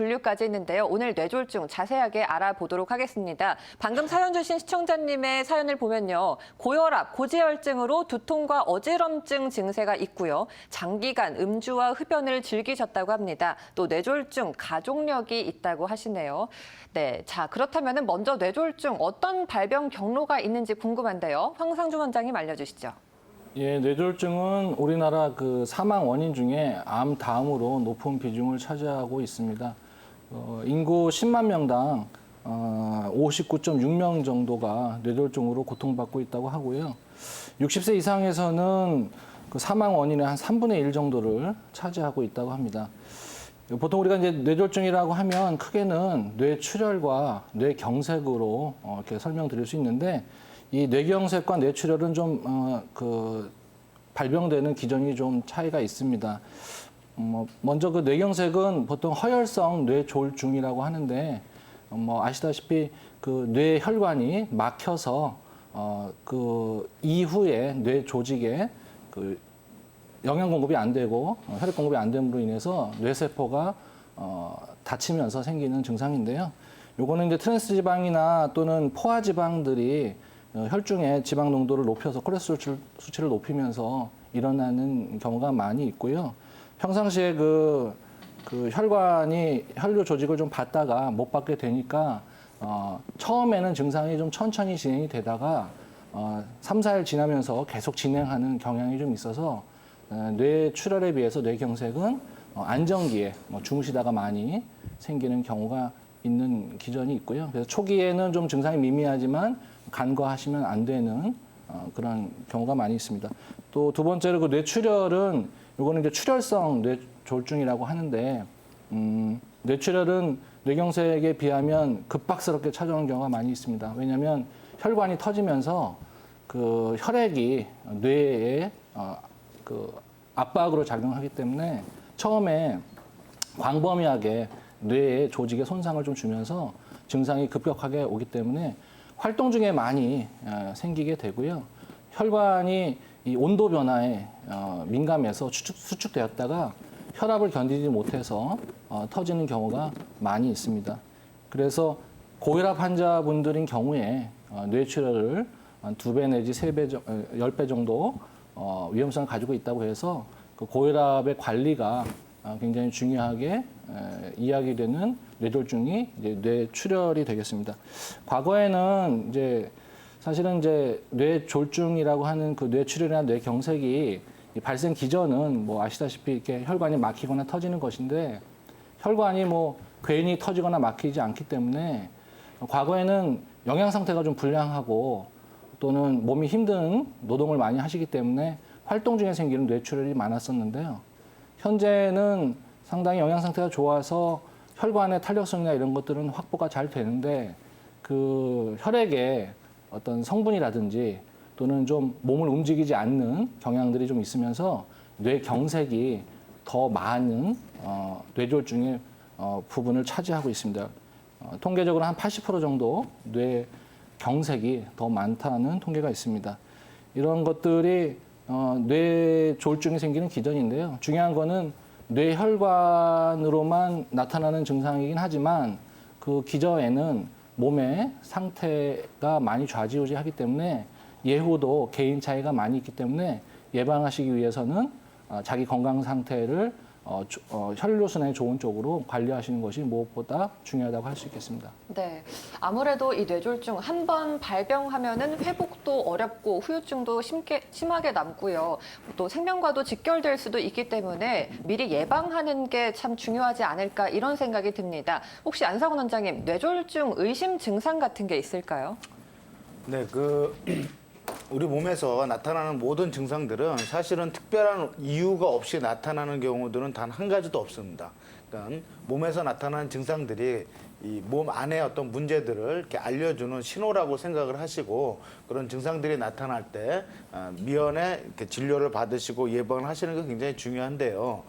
분류까지 했는데요. 오늘 뇌졸중 자세하게 알아보도록 하겠습니다. 방금 사연 주신 시청자님의 사연을 보면요. 고혈압, 고지혈증으로 두통과 어지럼증 증세가 있고요. 장기간 음주와 흡연을 즐기셨다고 합니다. 또 뇌졸중, 가족력이 있다고 하시네요. 네, 자 그렇다면 먼저 뇌졸중 어떤 발병 경로가 있는지 궁금한데요. 황상주 원장님 알려주시죠. 예, 뇌졸중은 우리나라 그 사망 원인 중에 암 다음으로 높은 비중을 차지하고 있습니다. 인구 10만 명당 59.6명 정도가 뇌졸중으로 고통받고 있다고 하고요. 60세 이상에서는 그 사망 원인의 한 3분의 1 정도를 차지하고 있다고 합니다. 보통 우리가 이제 뇌졸중이라고 하면 크게는 뇌출혈과 뇌경색으로 이렇게 설명드릴 수 있는데 이 뇌경색과 뇌출혈은 좀 발병되는 기전이 좀 차이가 있습니다. 먼저 그 뇌경색은 보통 허혈성 뇌졸중이라고 하는데 아시다시피 그 뇌혈관이 막혀서 그 이후에 뇌 조직에 그 영양 공급이 안 되고 혈액 공급이 안 됨으로 인해서 뇌세포가 다치면서 생기는 증상인데요. 요거는 이제 트랜스 지방이나 또는 포화 지방들이 혈중의 지방 농도를 높여서 콜레스테롤 수치를 높이면서 일어나는 경우가 많이 있고요. 평상시에 그 혈관이 혈류 조직을 좀 받다가 못 받게 되니까 처음에는 증상이 좀 천천히 진행이 되다가 3, 4일 지나면서 계속 진행하는 경향이 좀 있어서 뇌출혈에 비해서 뇌경색은 안정기에 주무시다가 많이 생기는 경우가 있는 기전이 있고요. 그래서 초기에는 좀 증상이 미미하지만 간과하시면 안 되는 그런 경우가 많이 있습니다. 또 두 번째로 그 뇌출혈은 이거는 이제 출혈성 뇌졸중이라고 하는데 뇌출혈은 뇌경색에 비하면 급박스럽게 찾아오는 경우가 많이 있습니다. 왜냐하면 혈관이 터지면서 그 혈액이 뇌에 그 압박으로 작용하기 때문에 처음에 광범위하게 뇌의 조직에 손상을 좀 주면서 증상이 급격하게 오기 때문에 활동 중에 많이 생기게 되고요. 혈관이 이 온도 변화에 민감해서 수축되었다가 혈압을 견디지 못해서 터지는 경우가 많이 있습니다. 그래서 고혈압 환자분들인 경우에 뇌출혈을 한 2배 내지 3배, 10배 정도 위험성을 가지고 있다고 해서 그 고혈압의 관리가 굉장히 중요하게 이야기되는 뇌졸중이 이제 뇌출혈이 되겠습니다. 과거에는 이제 사실은 이제 뇌졸중이라고 하는 그 뇌출혈이나 뇌경색이 발생 기전은 아시다시피 이렇게 혈관이 막히거나 터지는 것인데 혈관이 괜히 터지거나 막히지 않기 때문에 과거에는 영양 상태가 좀 불량하고 또는 몸이 힘든 노동을 많이 하시기 때문에 활동 중에 생기는 뇌출혈이 많았었는데요. 현재는 상당히 영양 상태가 좋아서 혈관의 탄력성이나 이런 것들은 확보가 잘 되는데 그 혈액에 어떤 성분이라든지 또는 좀 몸을 움직이지 않는 경향들이 좀 있으면서 뇌경색이 더 많은 뇌졸중의 부분을 차지하고 있습니다. 통계적으로 한 80% 정도 뇌경색이 더 많다는 통계가 있습니다. 이런 것들이 뇌졸중이 생기는 기전인데요. 중요한 거는 뇌혈관으로만 나타나는 증상이긴 하지만 그 기저에는 몸의 상태가 많이 좌지우지하기 때문에 예후도 개인 차이가 많이 있기 때문에 예방하시기 위해서는 자기 건강 상태를 혈류순환이 좋은 쪽으로 관리하시는 것이 무엇보다 중요하다고 할 수 있겠습니다. 네, 아무래도 이 뇌졸중 한 번 발병하면은 회복도 어렵고 후유증도 심하게 남고요. 또 생명과도 직결될 수도 있기 때문에 미리 예방하는 게 참 중요하지 않을까 이런 생각이 듭니다. 혹시 안상훈 원장님, 뇌졸중 의심 증상 같은 게 있을까요? 네, 우리 몸에서 나타나는 모든 증상들은 사실은 특별한 이유가 없이 나타나는 경우들은 단 한 가지도 없습니다. 그러니까 몸에서 나타나는 증상들이 이 몸 안에 어떤 문제들을 이렇게 알려주는 신호라고 생각을 하시고 그런 증상들이 나타날 때 미연에 이렇게 진료를 받으시고 예방을 하시는 게 굉장히 중요한데요.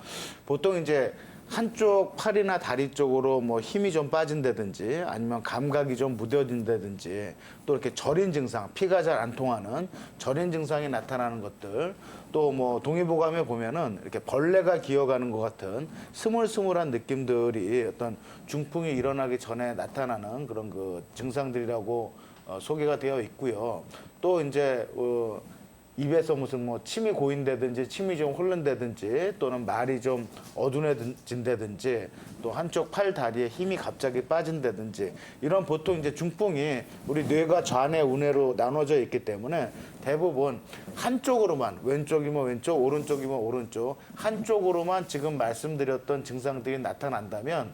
보통 이제 한쪽 팔이나 다리 쪽으로 뭐 힘이 좀 빠진다든지 아니면 감각이 좀 무뎌진다든지 또 이렇게 저린 증상, 피가 잘 안 통하는 저린 증상이 나타나는 것들 또 뭐 동의보감에 보면은 이렇게 벌레가 기어가는 것 같은 스물스물한 느낌들이 어떤 중풍이 일어나기 전에 나타나는 그런 그 증상들이라고 소개가 되어 있고요. 또 이제 입에서 무슨 뭐 침이 고인다든지 침이 좀 흐른다든지 또는 말이 좀 어두워진다든지 또 한쪽 팔 다리에 힘이 갑자기 빠진다든지 이런 보통 이제 중풍이 우리 뇌가 좌뇌 우뇌로 나눠져 있기 때문에 대부분 한쪽으로만 왼쪽이면 왼쪽 오른쪽이면 오른쪽 한쪽으로만 지금 말씀드렸던 증상들이 나타난다면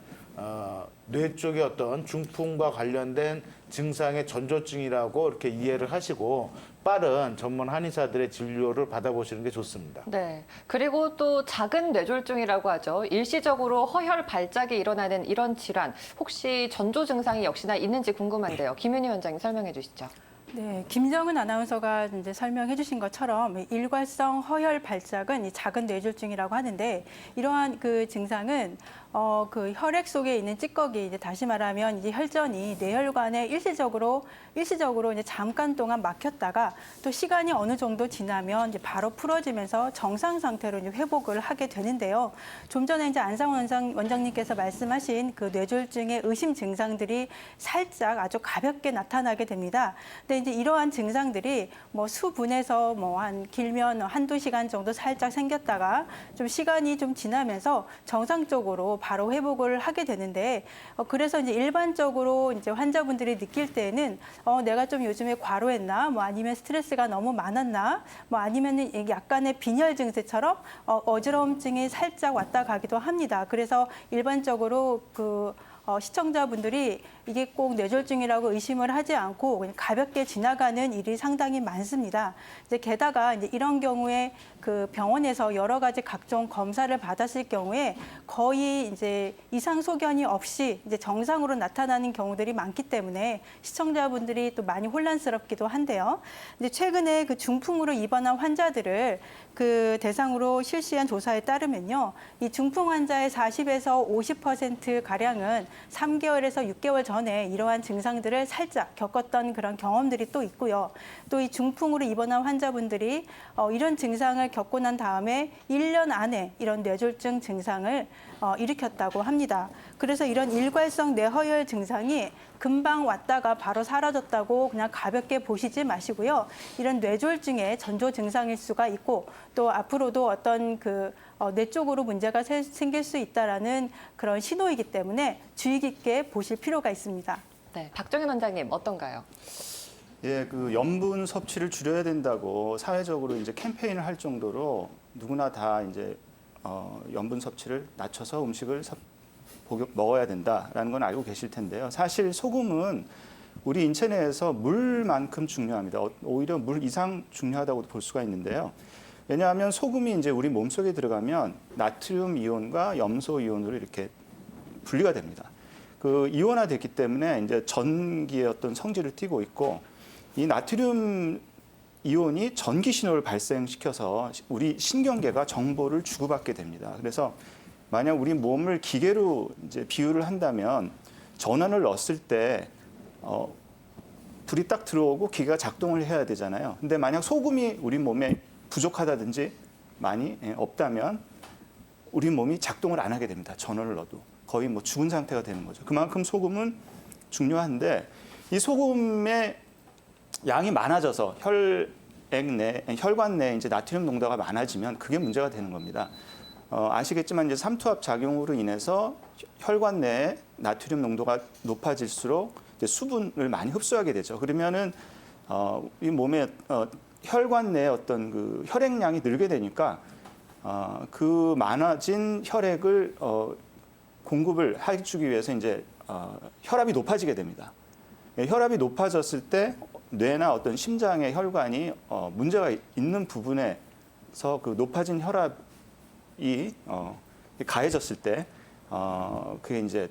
뇌 쪽의 어떤 중풍과 관련된 증상의 전조증이라고 이렇게 이해를 하시고 빠른 전문 한의사들의 진료를 받아보시는 게 좋습니다. 네. 그리고 또 작은 뇌졸중이라고 하죠. 일시적으로 허혈 발작이 일어나는 이런 질환, 혹시 전조 증상이 역시나 있는지 궁금한데요. 김윤희 원장님 설명해 주시죠. 네, 김정은 아나운서가 이제 설명해 주신 것처럼 일괄성 허혈 발작은 이 작은 뇌졸중이라고 하는데 이러한 그 증상은 그 혈액 속에 있는 찌꺼기, 이제 다시 말하면 이제 혈전이 뇌혈관에 일시적으로 이제 잠깐 동안 막혔다가 또 시간이 어느 정도 지나면 이제 바로 풀어지면서 정상 상태로 이제 회복을 하게 되는데요. 좀 전에 이제 안상원 원장님께서 말씀하신 그 뇌졸중의 의심 증상들이 살짝 아주 가볍게 나타나게 됩니다. 근데 이제 이러한 증상들이 뭐 수분에서 뭐 한 길면 한두 시간 정도 살짝 생겼다가 좀 시간이 좀 지나면서 정상적으로 바로 회복을 하게 되는데 그래서 이제 일반적으로 이제 환자분들이 느낄 때는 내가 좀 요즘에 과로했나 뭐 아니면 스트레스가 너무 많았나 뭐 아니면은 약간의 빈혈 증세처럼 어지러움증이 살짝 왔다 가기도 합니다. 그래서 일반적으로 시청자분들이 이게 꼭 뇌졸중이라고 의심을 하지 않고 그냥 가볍게 지나가는 일이 상당히 많습니다. 이제 게다가 이제 이런 경우에 그 병원에서 여러 가지 각종 검사를 받았을 경우에 거의 이제 이상 소견이 없이 이제 정상으로 나타나는 경우들이 많기 때문에 시청자분들이 또 많이 혼란스럽기도 한데요. 이제 최근에 그 중풍으로 입원한 환자들을 그 대상으로 실시한 조사에 따르면요, 이 중풍 환자의 40에서 50% 가량은 3개월에서 6개월 전에 이러한 증상들을 살짝 겪었던 그런 경험들이 또 있고요. 또 이 중풍으로 입원한 환자분들이 이런 증상을 겪고 난 다음에 1년 안에 이런 뇌졸중 증상을 일으켰다고 합니다. 그래서 이런 일괄성 뇌허혈 증상이 금방 왔다가 바로 사라졌다고 그냥 가볍게 보시지 마시고요. 이런 뇌졸중의 전조 증상일 수가 있고 또 앞으로도 어떤 뇌 쪽으로 문제가 생길 수 있다라는 그런 신호이기 때문에 주의 깊게 보실 필요가 있습니다. 네, 박정현 원장님 어떤가요? 예, 그 염분 섭취를 줄여야 된다고 사회적으로 이제 캠페인을 할 정도로 누구나 다 이제 염분 섭취를 낮춰서 음식을 먹어야 된다라는 건 알고 계실 텐데요. 사실 소금은 우리 인체 내에서 물만큼 중요합니다. 오히려 물 이상 중요하다고도 볼 수가 있는데요. 왜냐하면 소금이 이제 우리 몸속에 들어가면 나트륨 이온과 염소 이온으로 이렇게 분리가 됩니다. 그 이온화됐기 때문에 이제 전기의 어떤 성질을 띠고 있고 이 나트륨 이온이 전기 신호를 발생시켜서 우리 신경계가 정보를 주고받게 됩니다. 그래서 만약 우리 몸을 기계로 이제 비유를 한다면 전원을 넣었을 때 불이 딱 들어오고 기계가 작동을 해야 되잖아요. 근데 만약 소금이 우리 몸에 부족하다든지 많이 없다면 우리 몸이 작동을 안 하게 됩니다. 전원을 넣어도 거의 뭐 죽은 상태가 되는 거죠. 그만큼 소금은 중요한데 이 소금의 양이 많아져서 혈관 내에 이제 나트륨 농도가 많아지면 그게 문제가 되는 겁니다. 아시겠지만 이제 삼투압 작용으로 인해서 혈관 내에 나트륨 농도가 높아질수록 이제 수분을 많이 흡수하게 되죠. 그러면은 이 몸에 혈관 내에 어떤 그 혈액량이 늘게 되니까 그 많아진 혈액을 공급을 해주기 위해서 이제 혈압이 높아지게 됩니다. 혈압이 높아졌을 때 뇌나 어떤 심장의 혈관이 문제가 있는 부분에서 그 높아진 혈압이 가해졌을 때 그게 이제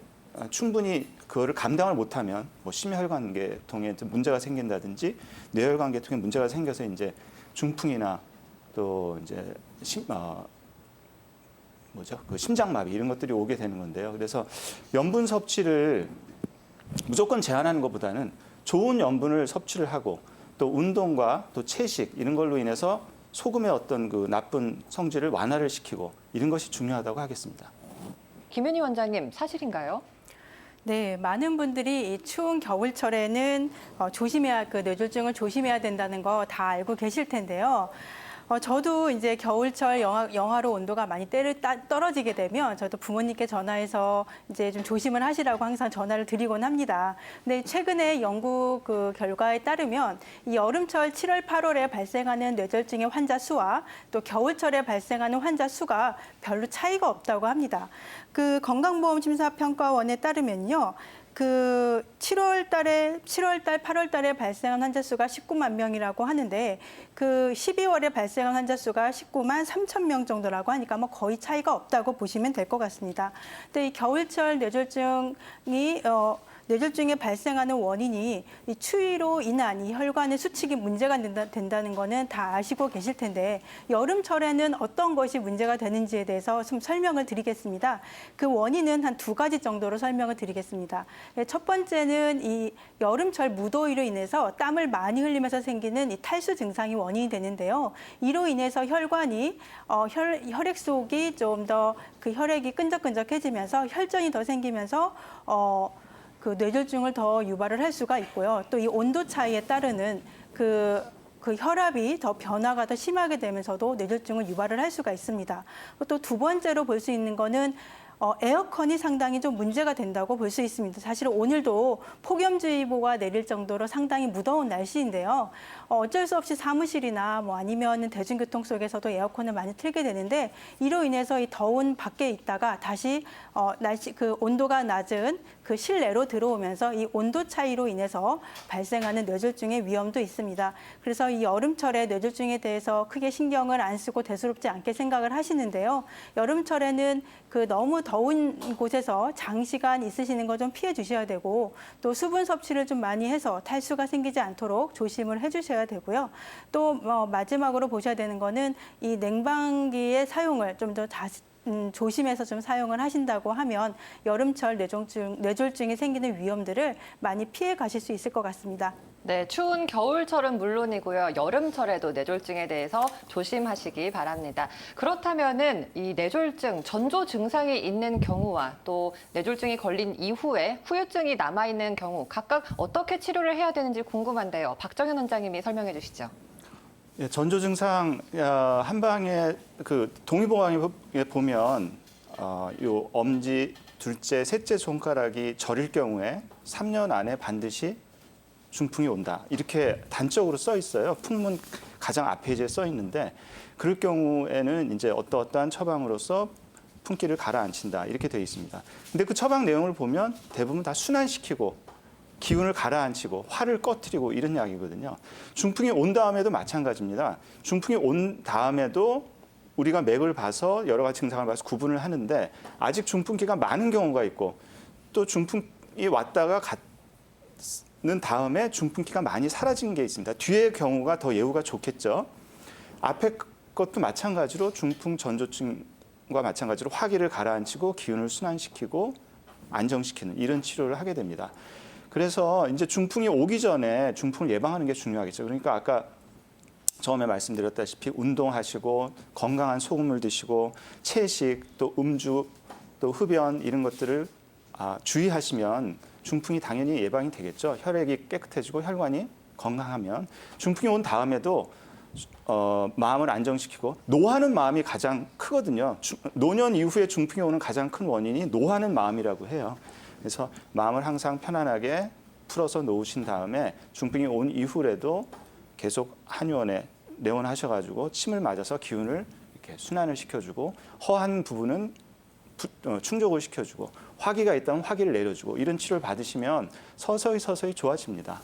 충분히 그거를 감당을 못하면 뭐 심혈관계통에 문제가 생긴다든지 뇌혈관계통에 문제가 생겨서 이제 중풍이나 또 이제 그 심장마비 이런 것들이 오게 되는 건데요. 그래서 염분 섭취를 무조건 제한하는 것보다는 좋은 염분을 섭취를 하고 또 운동과 또 채식 이런 걸로 인해서 소금의 어떤 그 나쁜 성질을 완화를 시키고 이런 것이 중요하다고 하겠습니다. 김윤희 원장님, 사실인가요? 네, 많은 분들이 이 추운 겨울철에는 뇌졸중을 조심해야 된다는 거 다 알고 계실 텐데요. 저도 이제 겨울철 영하로 온도가 많이 떨어지게 되면 저도 부모님께 전화해서 이제 좀 조심을 하시라고 항상 전화를 드리곤 합니다. 근데 최근에 연구 그 결과에 따르면 이 여름철 7월, 8월에 발생하는 뇌졸중의 환자 수와 또 겨울철에 발생하는 환자 수가 별로 차이가 없다고 합니다. 그 건강보험심사평가원에 따르면요. 그 7월 달, 8월 달에 발생한 환자 수가 19만 명이라고 하는데 그 12월에 발생한 환자 수가 19만 3천 명 정도라고 하니까 뭐 거의 차이가 없다고 보시면 될 것 같습니다. 근데 이 겨울철 뇌졸중에 발생하는 원인이 이 추위로 인한 이 혈관의 수축이 문제가 된다는 거는 다 아시고 계실 텐데 여름철에는 어떤 것이 문제가 되는지에 대해서 좀 설명을 드리겠습니다. 그 원인은 한 2가지 정도로 설명을 드리겠습니다. 첫 번째는 이 여름철 무더위로 인해서 땀을 많이 흘리면서 생기는 이 탈수 증상이 원인이 되는데요. 이로 인해서 혈관이 혈액 속이 좀 더 그 혈액이 끈적끈적해지면서 혈전이 더 생기면서 그 뇌졸중을 더 유발을 할 수가 있고요. 또 이 온도 차이에 따르는 그 혈압이 더 변화가 더 심하게 되면서도 뇌졸중을 유발을 할 수가 있습니다. 또 2번째로 볼 수 있는 거는 에어컨이 상당히 좀 문제가 된다고 볼 수 있습니다. 사실 오늘도 폭염주의보가 내릴 정도로 상당히 무더운 날씨인데요. 어쩔 수 없이 사무실이나 뭐 아니면 대중교통 속에서도 에어컨을 많이 틀게 되는데 이로 인해서 이 더운 밖에 있다가 다시 그 온도가 낮은 그 실내로 들어오면서 이 온도 차이로 인해서 발생하는 뇌졸중의 위험도 있습니다. 그래서 이 여름철에 뇌졸중에 대해서 크게 신경을 안 쓰고 대수롭지 않게 생각을 하시는데요. 여름철에는 그 너무 더운 곳에서 장시간 있으시는 거 좀 피해 주셔야 되고 또 수분 섭취를 좀 많이 해서 탈수가 생기지 않도록 조심을 해주셔야 되고요. 또 마지막으로 보셔야 되는 거는 이 냉방기의 사용을 좀 더 조심해서 좀 사용을 하신다고 하면 여름철 뇌졸중이 생기는 위험들을 많이 피해 가실 수 있을 것 같습니다. 네, 추운 겨울철은 물론이고요. 여름철에도 뇌졸중에 대해서 조심하시기 바랍니다. 그렇다면은 이 뇌졸중, 전조 증상이 있는 경우와 또 뇌졸중이 걸린 이후에 후유증이 남아있는 경우 각각 어떻게 치료를 해야 되는지 궁금한데요. 박정현 원장님이 설명해 주시죠. 예, 전조 증상 한 방에 그 동의보감에 보면 요 엄지, 둘째, 셋째 손가락이 저릴 경우에 3년 안에 반드시 중풍이 온다. 이렇게 단적으로 써 있어요. 풍문 가장 앞 페이지에 써 있는데 그럴 경우에는 이제 어떠한 처방으로서 품기를 가라앉힌다. 이렇게 되어 있습니다. 근데 그 처방 내용을 보면 대부분 다 순환시키고 기운을 가라앉히고 화를 꺼트리고 이런 약이거든요. 중풍이 온 다음에도 마찬가지입니다. 중풍이 온 다음에도 우리가 맥을 봐서 여러 가지 증상을 봐서 구분을 하는데 아직 중풍기가 많은 경우가 있고 또 중풍이 왔다가 는 다음에 중풍기가 많이 사라진 게 있습니다. 뒤의 경우가 더 예후가 좋겠죠. 앞에 것도 마찬가지로 중풍 전조증과 마찬가지로 화기를 가라앉히고 기운을 순환시키고 안정시키는 이런 치료를 하게 됩니다. 그래서 이제 중풍이 오기 전에 중풍을 예방하는 게 중요하겠죠. 그러니까 아까 처음에 말씀드렸다시피 운동하시고 건강한 소금을 드시고 채식 또 음주 또 흡연 이런 것들을 주의하시면 중풍이 당연히 예방이 되겠죠. 혈액이 깨끗해지고 혈관이 건강하면 중풍이 온 다음에도 마음을 안정시키고 노하는 마음이 가장 크거든요. 노년 이후에 중풍이 오는 가장 큰 원인이 노하는 마음이라고 해요. 그래서 마음을 항상 편안하게 풀어서 놓으신 다음에 중풍이 온 이후에도 계속 한의원에 내원하셔가지고 침을 맞아서 기운을 이렇게 순환을 시켜주고 허한 부분은 충족을 시켜주고 화기가 있다면 화기를 내려주고 이런 치료를 받으시면 서서히 좋아집니다.